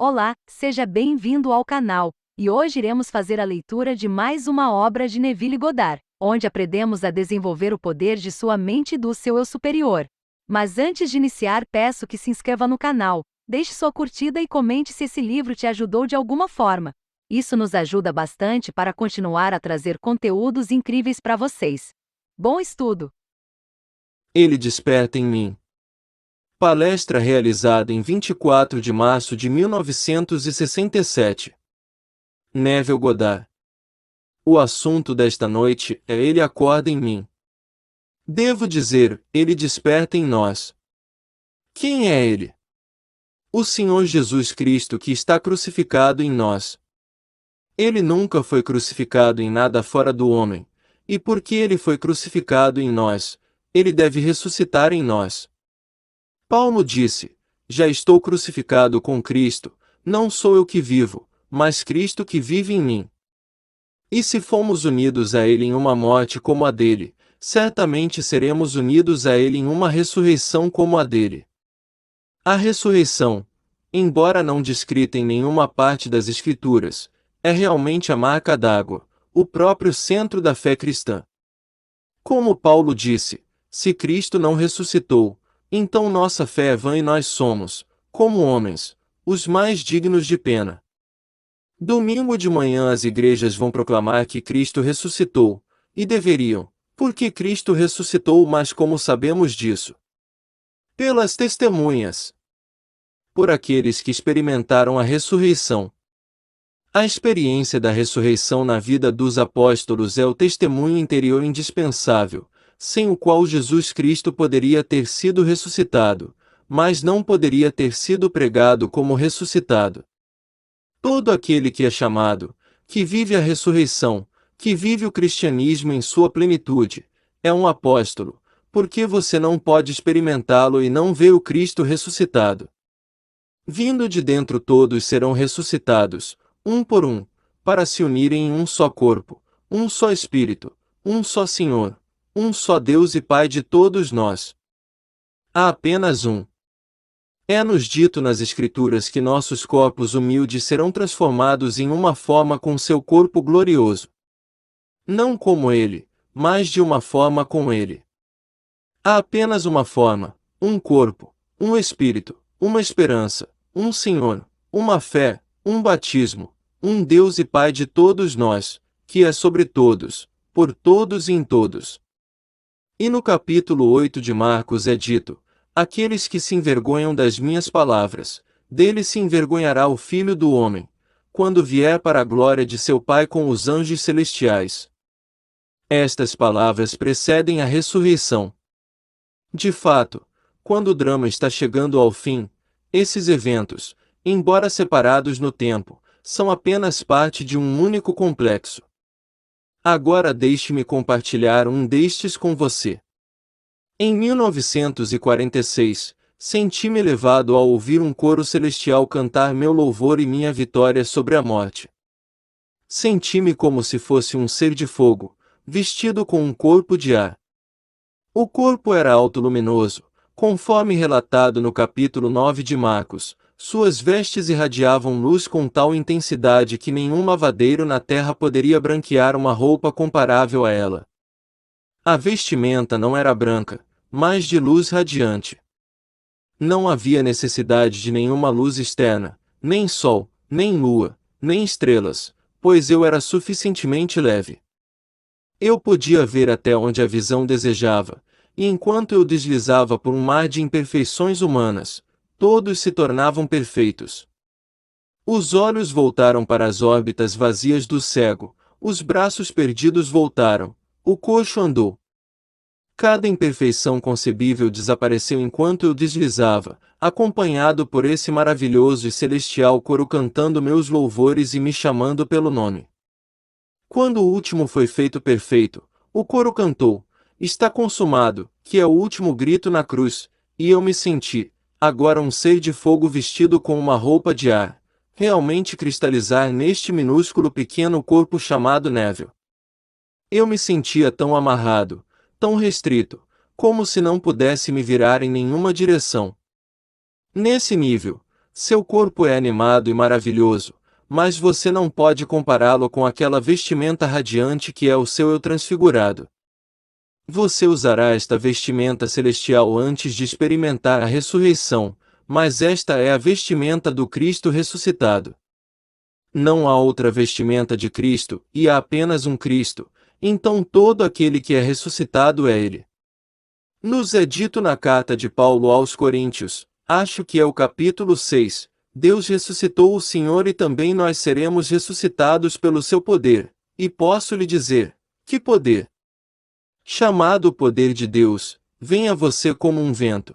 Olá, seja bem-vindo ao canal, e hoje iremos fazer a leitura de mais uma obra de Neville Goddard, onde aprendemos a desenvolver o poder de sua mente e do seu eu superior. Mas antes de iniciar, peço que se inscreva no canal, deixe sua curtida e comente se esse livro te ajudou de alguma forma. Isso nos ajuda bastante para continuar a trazer conteúdos incríveis para vocês. Bom estudo! Ele desperta em mim. Palestra realizada em 24 de março de 1967. Neville Goddard. O assunto desta noite é Ele acorda em mim. Devo dizer, Ele desperta em nós. Quem é Ele? O Senhor Jesus Cristo que está crucificado em nós. Ele nunca foi crucificado em nada fora do homem, e porque Ele foi crucificado em nós, Ele deve ressuscitar em nós. Paulo disse: já estou crucificado com Cristo, não sou eu que vivo, mas Cristo que vive em mim. E se fomos unidos a Ele em uma morte como a dele, certamente seremos unidos a Ele em uma ressurreição como a dele. A ressurreição, embora não descrita em nenhuma parte das Escrituras, é realmente a marca d'água, o próprio centro da fé cristã. Como Paulo disse, se Cristo não ressuscitou, então nossa fé é vã e nós somos, como homens, os mais dignos de pena. Domingo de manhã as igrejas vão proclamar que Cristo ressuscitou, e deveriam, porque Cristo ressuscitou, mas como sabemos disso? Pelas testemunhas. Por aqueles que experimentaram a ressurreição. A experiência da ressurreição na vida dos apóstolos é o testemunho interior indispensável, sem o qual Jesus Cristo poderia ter sido ressuscitado, mas não poderia ter sido pregado como ressuscitado. Todo aquele que é chamado, que vive a ressurreição, que vive o cristianismo em sua plenitude, é um apóstolo, porque você não pode experimentá-lo e não ver o Cristo ressuscitado. Vindo de dentro todos serão ressuscitados, um por um, para se unirem em um só corpo, um só Espírito, um só Senhor, um só Deus e Pai de todos nós. Há apenas um. É-nos dito nas Escrituras que nossos corpos humildes serão transformados em uma forma com seu corpo glorioso. Não como ele, mas de uma forma com ele. Há apenas uma forma, um corpo, um Espírito, uma esperança, um Senhor, uma fé, um batismo, um Deus e Pai de todos nós, que é sobre todos, por todos e em todos. E no capítulo 8 de Marcos é dito: aqueles que se envergonham das minhas palavras, deles se envergonhará o Filho do Homem, quando vier para a glória de seu Pai com os anjos celestiais. Estas palavras precedem a ressurreição. De fato, quando o drama está chegando ao fim, esses eventos, embora separados no tempo, são apenas parte de um único complexo. Agora deixe-me compartilhar um destes com você. Em 1946, senti-me levado ao ouvir um coro celestial cantar meu louvor e minha vitória sobre a morte. Senti-me como se fosse um ser de fogo, vestido com um corpo de ar. O corpo era alto-luminoso, conforme relatado no capítulo 9 de Marcos. Suas vestes irradiavam luz com tal intensidade que nenhum lavadeiro na terra poderia branquear uma roupa comparável a ela. A vestimenta não era branca, mas de luz radiante. Não havia necessidade de nenhuma luz externa, nem sol, nem lua, nem estrelas, pois eu era suficientemente leve. Eu podia ver até onde a visão desejava, e enquanto eu deslizava por um mar de imperfeições humanas, todos se tornavam perfeitos. Os olhos voltaram para as órbitas vazias do cego, os braços perdidos voltaram, o coxo andou. Cada imperfeição concebível desapareceu enquanto eu deslizava, acompanhado por esse maravilhoso e celestial coro cantando meus louvores e me chamando pelo nome. Quando o último foi feito perfeito, o coro cantou: está consumado, que é o último grito na cruz, e eu me senti, agora um ser de fogo vestido com uma roupa de ar, realmente cristalizar neste minúsculo pequeno corpo chamado Neville. Eu me sentia tão amarrado, tão restrito, como se não pudesse me virar em nenhuma direção. Nesse nível, Seu corpo é animado e maravilhoso, mas você não pode compará-lo com aquela vestimenta radiante que é o seu eu transfigurado. Você usará esta vestimenta celestial antes de experimentar a ressurreição, mas esta é a vestimenta do Cristo ressuscitado. Não há outra vestimenta de Cristo, e há apenas um Cristo, então todo aquele que é ressuscitado é Ele. Nos é dito na carta de Paulo aos Coríntios, acho que é o capítulo 6, Deus ressuscitou o Senhor e também nós seremos ressuscitados pelo seu poder, e posso lhe dizer, que poder? Chamado o poder de Deus, vem a você como um vento.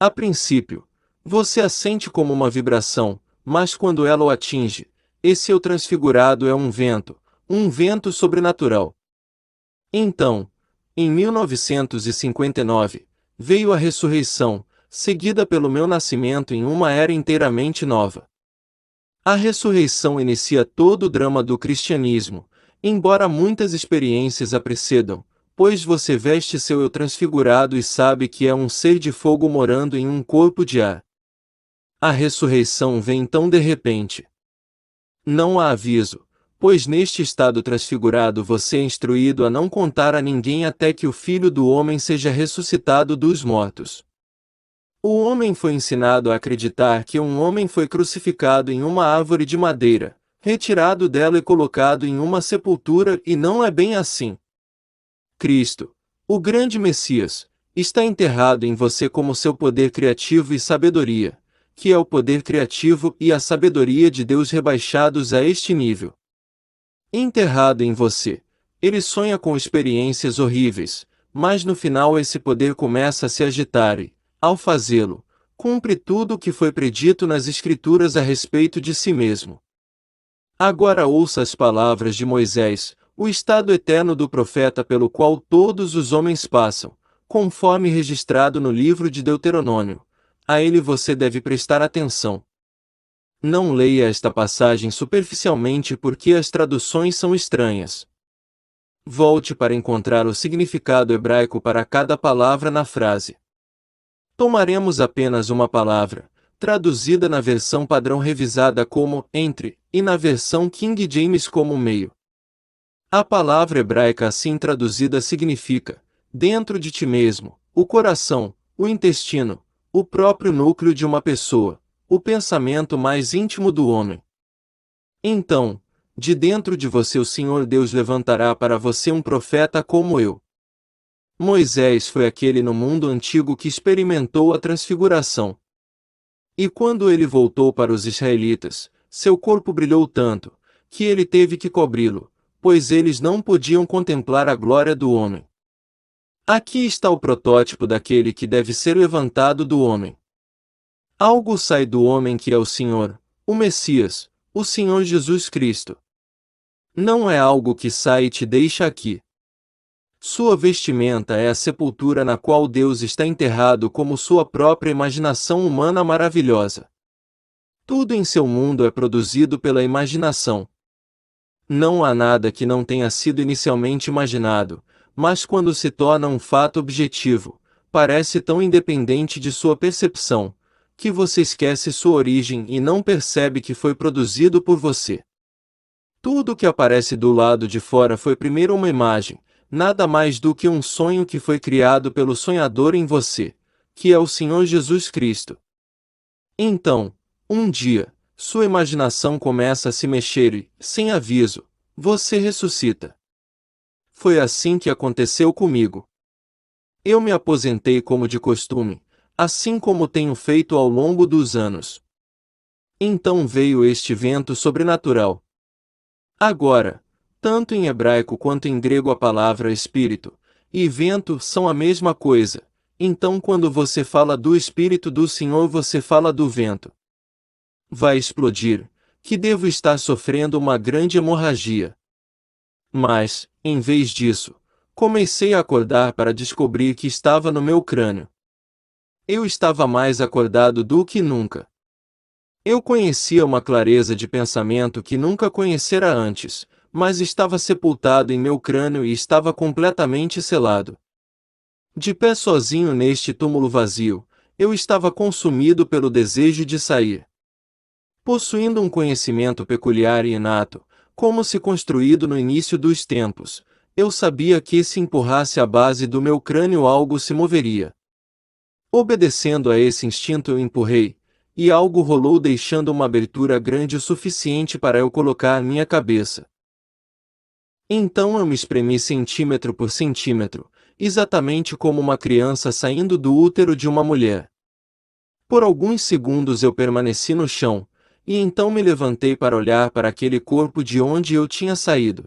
A princípio, você a sente como uma vibração, mas quando ela o atinge, esse eu transfigurado é um vento sobrenatural. Então, em 1959, veio a ressurreição, seguida pelo meu nascimento em uma era inteiramente nova. A ressurreição inicia todo o drama do cristianismo, embora muitas experiências a precedam, pois você veste seu eu transfigurado e sabe que é um ser de fogo morando em um corpo de ar. A ressurreição vem tão de repente. Não há aviso, pois neste estado transfigurado você é instruído a não contar a ninguém até que o Filho do Homem seja ressuscitado dos mortos. O homem foi ensinado a acreditar que um homem foi crucificado em uma árvore de madeira, retirado dela e colocado em uma sepultura, e não é bem assim. Cristo, o grande Messias, está enterrado em você como seu poder criativo e sabedoria, que é o poder criativo e a sabedoria de Deus rebaixados a este nível. Enterrado em você, ele sonha com experiências horríveis, mas no final esse poder começa a se agitar e, ao fazê-lo, cumpre tudo o que foi predito nas Escrituras a respeito de si mesmo. Agora ouça as palavras de Moisés, o estado eterno do profeta pelo qual todos os homens passam, conforme registrado no livro de Deuteronômio. A ele você deve prestar atenção. Não leia esta passagem superficialmente porque as traduções são estranhas. Volte para encontrar o significado hebraico para cada palavra na frase. Tomaremos apenas uma palavra, traduzida na versão padrão revisada como entre, e na versão King James como meio. A palavra hebraica assim traduzida significa, dentro de ti mesmo, o coração, o intestino, o próprio núcleo de uma pessoa, o pensamento mais íntimo do homem. Então, de dentro de você o Senhor Deus levantará para você um profeta como eu. Moisés foi aquele no mundo antigo que experimentou a transfiguração. E quando ele voltou para os israelitas, seu corpo brilhou tanto, que ele teve que cobri-lo, pois eles não podiam contemplar a glória do homem. Aqui está o protótipo daquele que deve ser levantado do homem. Algo sai do homem que é o Senhor, o Messias, o Senhor Jesus Cristo. Não é algo que sai e te deixa aqui. Sua vestimenta é a sepultura na qual Deus está enterrado como sua própria imaginação humana maravilhosa. Tudo em seu mundo é produzido pela imaginação. Não há nada que não tenha sido inicialmente imaginado, mas quando se torna um fato objetivo, parece tão independente de sua percepção, que você esquece sua origem e não percebe que foi produzido por você. Tudo que aparece do lado de fora foi primeiro uma imagem, nada mais do que um sonho que foi criado pelo sonhador em você, que é o Senhor Jesus Cristo. Então, um dia, sua imaginação começa a se mexer e, sem aviso, você ressuscita. Foi assim que aconteceu comigo. Eu me aposentei como de costume, assim como tenho feito ao longo dos anos. Então veio este vento sobrenatural. Agora, tanto em hebraico quanto em grego a palavra espírito e vento são a mesma coisa, então quando você fala do Espírito do Senhor você fala do vento. Vai explodir, que devo estar sofrendo uma grande hemorragia. Mas, em vez disso, comecei a acordar para descobrir que estava no meu crânio. Eu estava mais acordado do que nunca. Eu conhecia uma clareza de pensamento que nunca conhecera antes, mas estava sepultado em meu crânio e estava completamente selado. De pé sozinho neste túmulo vazio, eu estava consumido pelo desejo de sair. Possuindo um conhecimento peculiar e inato, como se construído no início dos tempos, eu sabia que se empurrasse a base do meu crânio algo se moveria. Obedecendo a esse instinto eu empurrei, e algo rolou deixando uma abertura grande o suficiente para eu colocar minha cabeça. Então eu me espremi centímetro por centímetro, exatamente como uma criança saindo do útero de uma mulher. Por alguns segundos eu permaneci no chão, e então me levantei para olhar para aquele corpo de onde eu tinha saído.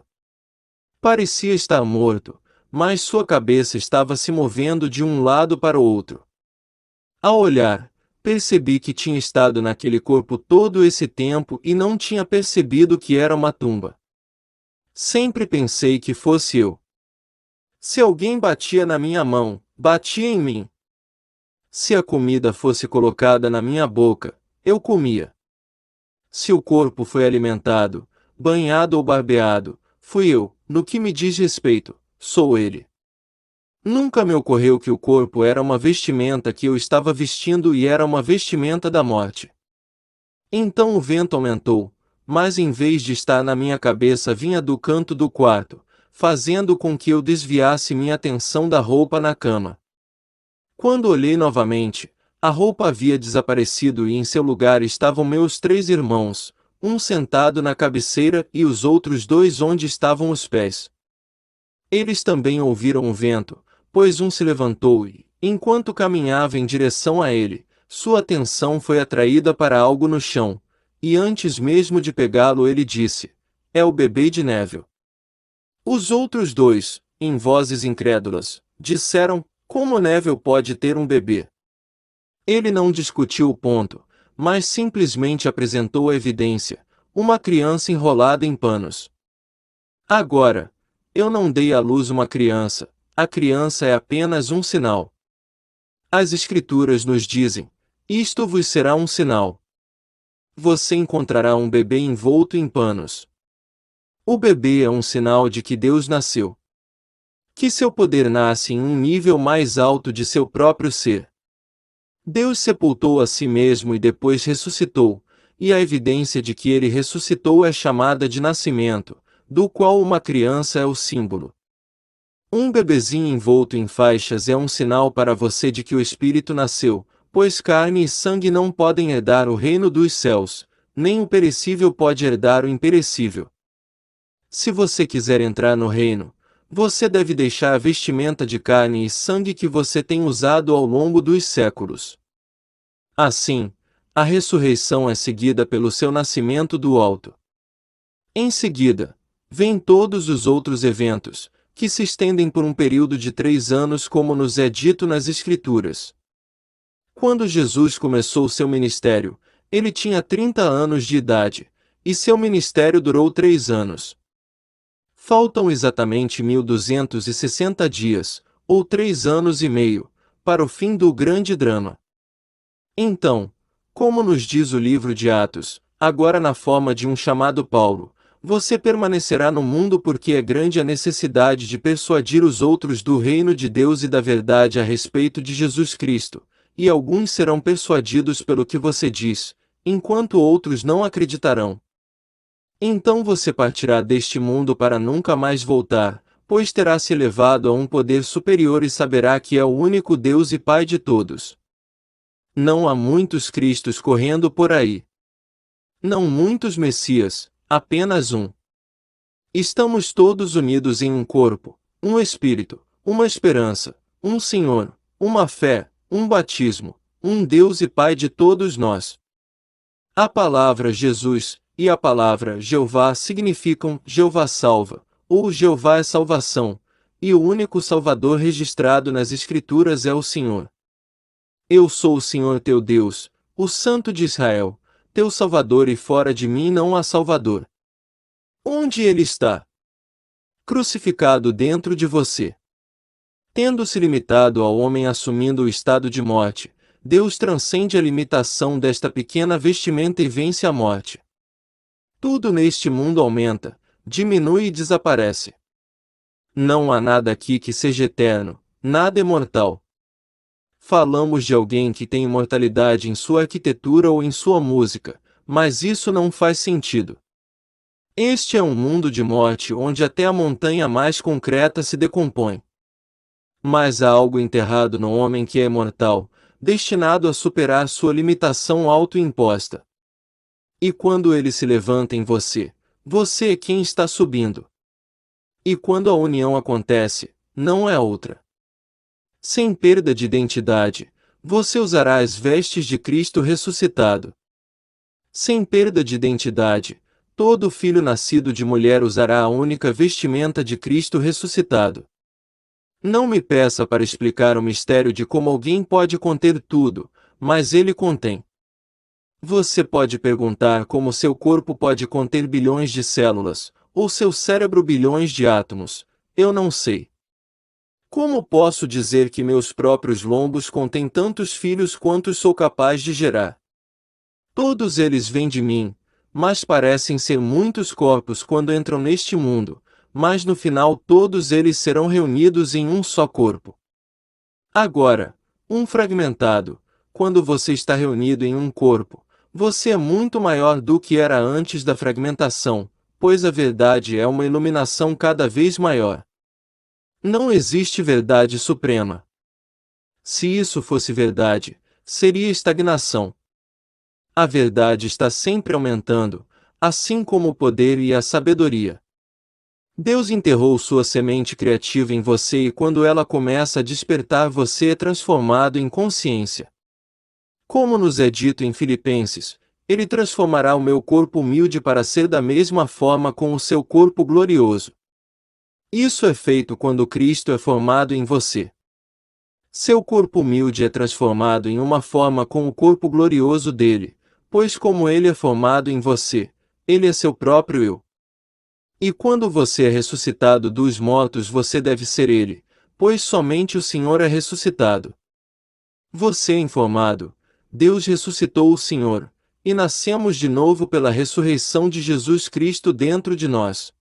Parecia estar morto, mas sua cabeça estava se movendo de um lado para o outro. Ao olhar, percebi que tinha estado naquele corpo todo esse tempo e não tinha percebido que era uma tumba. Sempre pensei que fosse eu. Se alguém batia na minha mão, batia em mim. Se a comida fosse colocada na minha boca, eu comia. Se o corpo foi alimentado, banhado ou barbeado, fui eu. No que me diz respeito, sou ele. Nunca me ocorreu que o corpo era uma vestimenta que eu estava vestindo e era uma vestimenta da morte. Então o vento aumentou, mas em vez de estar na minha cabeça vinha do canto do quarto, fazendo com que eu desviasse minha atenção da roupa na cama. Quando olhei novamente, a roupa havia desaparecido e em seu lugar estavam meus 3 irmãos, um sentado na cabeceira e os outros 2 onde estavam os pés. Eles também ouviram o vento, pois um se levantou e, enquanto caminhava em direção a ele, sua atenção foi atraída para algo no chão, e antes mesmo de pegá-lo ele disse: "É o bebê de Neville." Os outros 2, em vozes incrédulas, disseram: "Como Neville pode ter um bebê?" Ele não discutiu o ponto, mas simplesmente apresentou a evidência: uma criança enrolada em panos. Agora, eu não dei à luz uma criança, a criança é apenas um sinal. As Escrituras nos dizem: "Isto vos será um sinal. Você encontrará um bebê envolto em panos." O bebê é um sinal de que Deus nasceu. Que seu poder nasce em um nível mais alto de seu próprio ser. Deus sepultou a si mesmo e depois ressuscitou, e a evidência de que ele ressuscitou é chamada de nascimento, do qual uma criança é o símbolo. Um bebezinho envolto em faixas é um sinal para você de que o Espírito nasceu, pois carne e sangue não podem herdar o reino dos céus, nem o perecível pode herdar o imperecível. Se você quiser entrar no reino, você deve deixar a vestimenta de carne e sangue que você tem usado ao longo dos séculos. Assim, a ressurreição é seguida pelo seu nascimento do alto. Em seguida, vêm todos os outros eventos, que se estendem por um período de 3 anos como nos é dito nas Escrituras. Quando Jesus começou seu ministério, ele tinha 30 anos de idade, e seu ministério durou 3 anos. Faltam exatamente 1260 dias, ou 3 anos e meio, para o fim do grande drama. Então, como nos diz o livro de Atos, agora na forma de um chamado Paulo, você permanecerá no mundo porque é grande a necessidade de persuadir os outros do reino de Deus e da verdade a respeito de Jesus Cristo, e alguns serão persuadidos pelo que você diz, enquanto outros não acreditarão. Então você partirá deste mundo para nunca mais voltar, pois terá se elevado a um poder superior e saberá que é o único Deus e Pai de todos. Não há muitos Cristos correndo por aí. Não muitos Messias, apenas um. Estamos todos unidos em um corpo, um Espírito, uma esperança, um Senhor, uma fé, um batismo, um Deus e Pai de todos nós. A palavra Jesus e a palavra Jeová significam Jeová salva, ou Jeová é salvação, e o único Salvador registrado nas Escrituras é o Senhor. Eu sou o Senhor teu Deus, o Santo de Israel, teu Salvador, e fora de mim não há Salvador. Onde ele está? Crucificado dentro de você. Tendo se limitado ao homem assumindo o estado de morte, Deus transcende a limitação desta pequena vestimenta e vence a morte. Tudo neste mundo aumenta, diminui e desaparece. Não há nada aqui que seja eterno, nada imortal. Falamos de alguém que tem imortalidade em sua arquitetura ou em sua música, mas isso não faz sentido. Este é um mundo de morte onde até a montanha mais concreta se decompõe. Mas há algo enterrado no homem que é imortal, destinado a superar sua limitação autoimposta. E quando ele se levanta em você, você é quem está subindo. E quando a união acontece, não é outra. Sem perda de identidade, você usará as vestes de Cristo ressuscitado. Sem perda de identidade, todo filho nascido de mulher usará a única vestimenta de Cristo ressuscitado. Não me peça para explicar o mistério de como alguém pode conter tudo, mas ele contém. Você pode perguntar como seu corpo pode conter bilhões de células, ou seu cérebro bilhões de átomos. Eu não sei. Como posso dizer que meus próprios lombos contêm tantos filhos quantos sou capaz de gerar? Todos eles vêm de mim, mas parecem ser muitos corpos quando entram neste mundo, mas no final todos eles serão reunidos em um só corpo. Agora, um fragmentado, quando você está reunido em um corpo, você é muito maior do que era antes da fragmentação, pois a verdade é uma iluminação cada vez maior. Não existe verdade suprema. Se isso fosse verdade, seria estagnação. A verdade está sempre aumentando, assim como o poder e a sabedoria. Deus enterrou sua semente criativa em você e quando ela começa a despertar você é transformado em consciência. Como nos é dito em Filipenses, Ele transformará o meu corpo humilde para ser da mesma forma com o seu corpo glorioso. Isso é feito quando Cristo é formado em você. Seu corpo humilde é transformado em uma forma com o corpo glorioso dele, pois como ele é formado em você, ele é seu próprio eu. E quando você é ressuscitado dos mortos você deve ser ele, pois somente o Senhor é ressuscitado. Você é informado, Deus ressuscitou o Senhor, e nascemos de novo pela ressurreição de Jesus Cristo dentro de nós.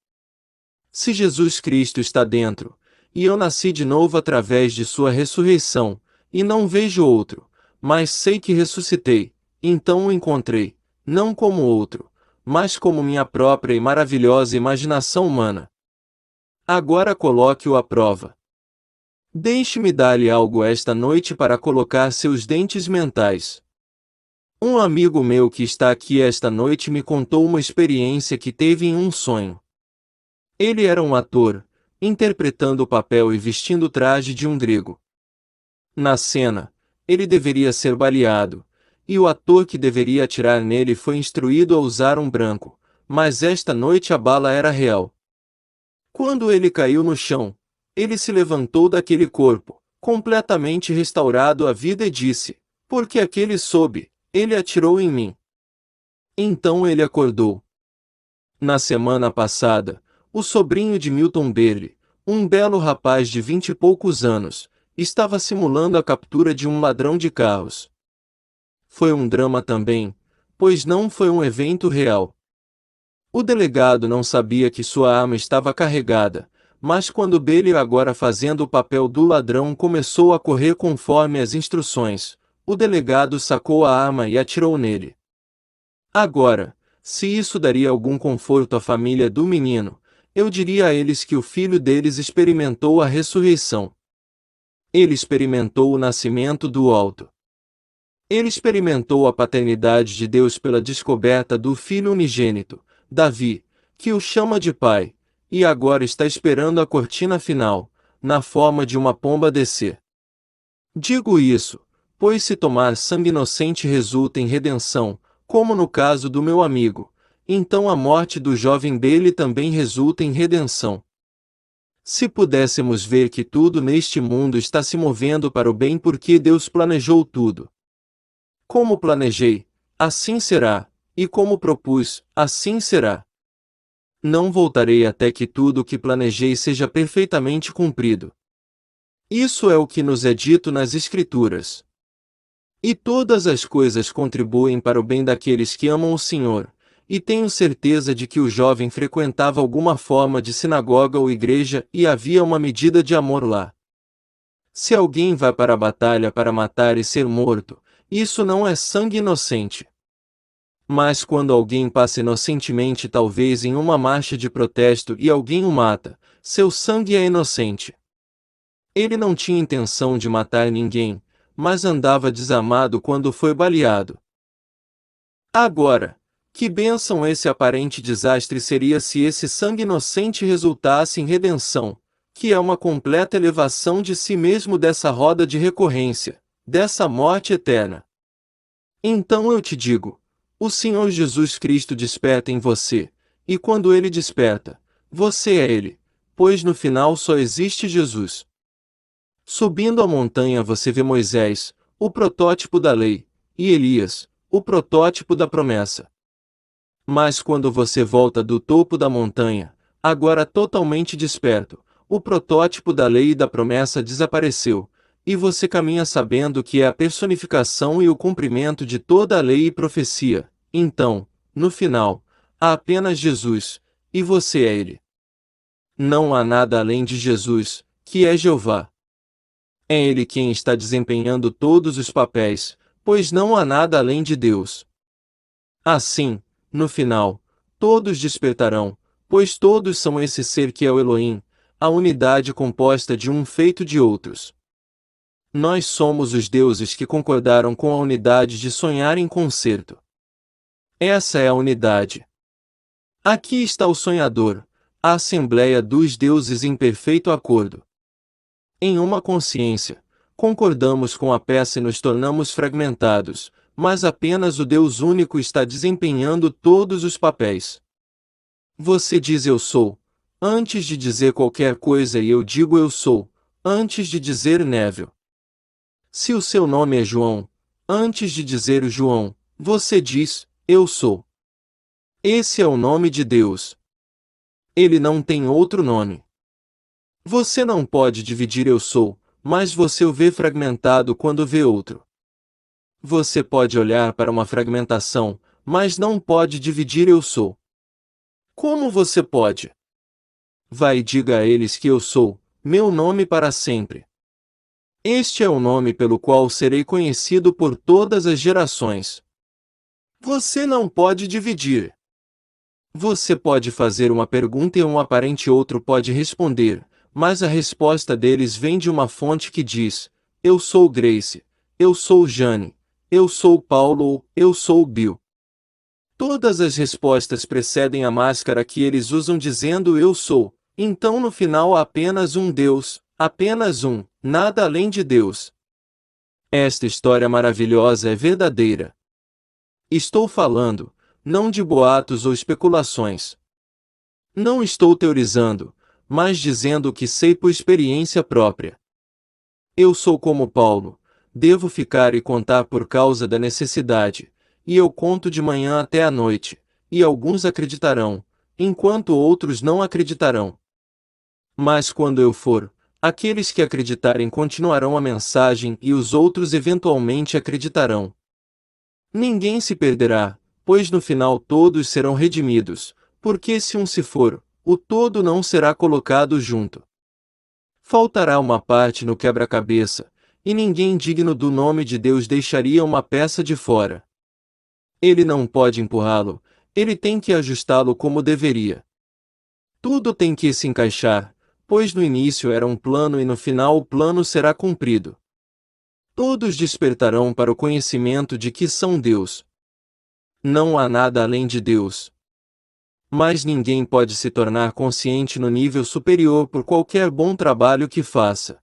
Se Jesus Cristo está dentro, e eu nasci de novo através de sua ressurreição, e não vejo outro, mas sei que ressuscitei, então o encontrei, não como outro, mas como minha própria e maravilhosa imaginação humana. Agora coloque-o à prova. Deixe-me dar-lhe algo esta noite para colocar seus dentes mentais. Um amigo meu que está aqui esta noite me contou uma experiência que teve em um sonho. Ele era um ator, interpretando o papel e vestindo o traje de um grego. Na cena, ele deveria ser baleado, e o ator que deveria atirar nele foi instruído a usar um branco, mas esta noite a bala era real. Quando ele caiu no chão, ele se levantou daquele corpo, completamente restaurado à vida e disse, porque aquele soube, ele atirou em mim. Então ele acordou. Na semana passada, o sobrinho de Milton Berle, um belo rapaz de 20 e poucos anos, estava simulando a captura de um ladrão de carros. Foi um drama também, pois não foi um evento real. O delegado não sabia que sua arma estava carregada, mas quando Berle, agora fazendo o papel do ladrão, começou a correr conforme as instruções, o delegado sacou a arma e atirou nele. Agora, se isso daria algum conforto à família do menino, eu diria a eles que o filho deles experimentou a ressurreição. Ele experimentou o nascimento do alto. Ele experimentou a paternidade de Deus pela descoberta do Filho unigênito, Davi, que o chama de Pai, e agora está esperando a cortina final, na forma de uma pomba descer. Digo isso, pois se tomar sangue inocente resulta em redenção, como no caso do meu amigo, então a morte do jovem dele também resulta em redenção. Se pudéssemos ver que tudo neste mundo está se movendo para o bem porque Deus planejou tudo. Como planejei, assim será, e como propus, assim será. Não voltarei até que tudo o que planejei seja perfeitamente cumprido. Isso é o que nos é dito nas Escrituras. E todas as coisas contribuem para o bem daqueles que amam o Senhor, e tenho certeza de que o jovem frequentava alguma forma de sinagoga ou igreja e havia uma medida de amor lá. Se alguém vai para a batalha para matar e ser morto, isso não é sangue inocente. Mas quando alguém passa inocentemente, talvez em uma marcha de protesto, e alguém o mata, seu sangue é inocente. Ele não tinha intenção de matar ninguém, mas andava desarmado quando foi baleado. Agora, que bênção esse aparente desastre seria se esse sangue inocente resultasse em redenção, que é uma completa elevação de si mesmo dessa roda de recorrência, dessa morte eterna. Então eu te digo, o Senhor Jesus Cristo desperta em você, e quando Ele desperta, você é Ele, pois no final só existe Jesus. Subindo a montanha você vê Moisés, o protótipo da lei, e Elias, o protótipo da promessa. Mas quando você volta do topo da montanha, agora totalmente desperto, o protótipo da lei e da promessa desapareceu, e você caminha sabendo que é a personificação e o cumprimento de toda a lei e profecia. Então, no final, há apenas Jesus, e você é Ele. Não há nada além de Jesus, que é Jeová. É Ele quem está desempenhando todos os papéis, pois não há nada além de Deus. Assim, no final, todos despertarão, pois todos são esse ser que é o Elohim, a unidade composta de um feito de outros. Nós somos os deuses que concordaram com a unidade de sonhar em concerto. Essa é a unidade. Aqui está o sonhador, a assembleia dos deuses em perfeito acordo. Em uma consciência, concordamos com a peça e nos tornamos fragmentados, mas apenas o Deus único está desempenhando todos os papéis. Você diz eu sou, antes de dizer qualquer coisa, e eu digo eu sou, antes de dizer Neville. Se o seu nome é João, antes de dizer o João, você diz, eu sou. Esse é o nome de Deus. Ele não tem outro nome. Você não pode dividir eu sou, mas você o vê fragmentado quando vê outro. Você pode olhar para uma fragmentação, mas não pode dividir eu sou. Como você pode? Vai e diga a eles que eu sou, meu nome para sempre. Este é o nome pelo qual serei conhecido por todas as gerações. Você não pode dividir. Você pode fazer uma pergunta e um aparente outro pode responder, mas a resposta deles vem de uma fonte que diz, eu sou Grace, eu sou Jane, eu sou Paulo ou eu sou Bill. Todas as respostas precedem a máscara que eles usam dizendo eu sou, então no final há apenas um Deus, apenas um, nada além de Deus. Esta história maravilhosa é verdadeira. Estou falando, não de boatos ou especulações. Não estou teorizando, mas dizendo o que sei por experiência própria. Eu sou como Paulo, devo ficar e contar por causa da necessidade, e eu conto de manhã até à noite, e alguns acreditarão, enquanto outros não acreditarão. Mas quando eu for, aqueles que acreditarem continuarão a mensagem e os outros eventualmente acreditarão. Ninguém se perderá, pois no final todos serão redimidos, porque se um se for, o todo não será colocado junto. Faltará uma parte no quebra-cabeça, e ninguém digno do nome de Deus deixaria uma peça de fora. Ele não pode empurrá-lo, ele tem que ajustá-lo como deveria. Tudo tem que se encaixar, pois no início era um plano e no final o plano será cumprido. Todos despertarão para o conhecimento de que são Deus. Não há nada além de Deus. Mas ninguém pode se tornar consciente no nível superior por qualquer bom trabalho que faça.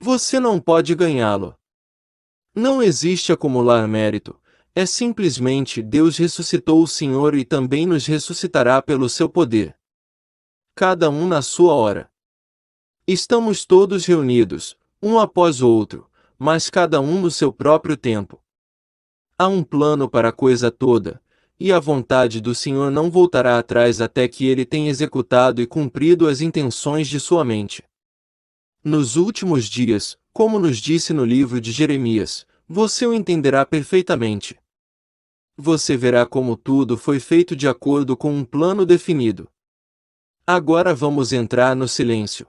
Você não pode ganhá-lo. Não existe acumular mérito, é simplesmente Deus ressuscitou o Senhor e também nos ressuscitará pelo seu poder. Cada um na sua hora. Estamos todos reunidos, um após o outro, mas cada um no seu próprio tempo. Há um plano para a coisa toda, e a vontade do Senhor não voltará atrás até que ele tenha executado e cumprido as intenções de sua mente. Nos últimos dias, como nos disse no livro de Jeremias, você o entenderá perfeitamente. Você verá como tudo foi feito de acordo com um plano definido. Agora vamos entrar no silêncio.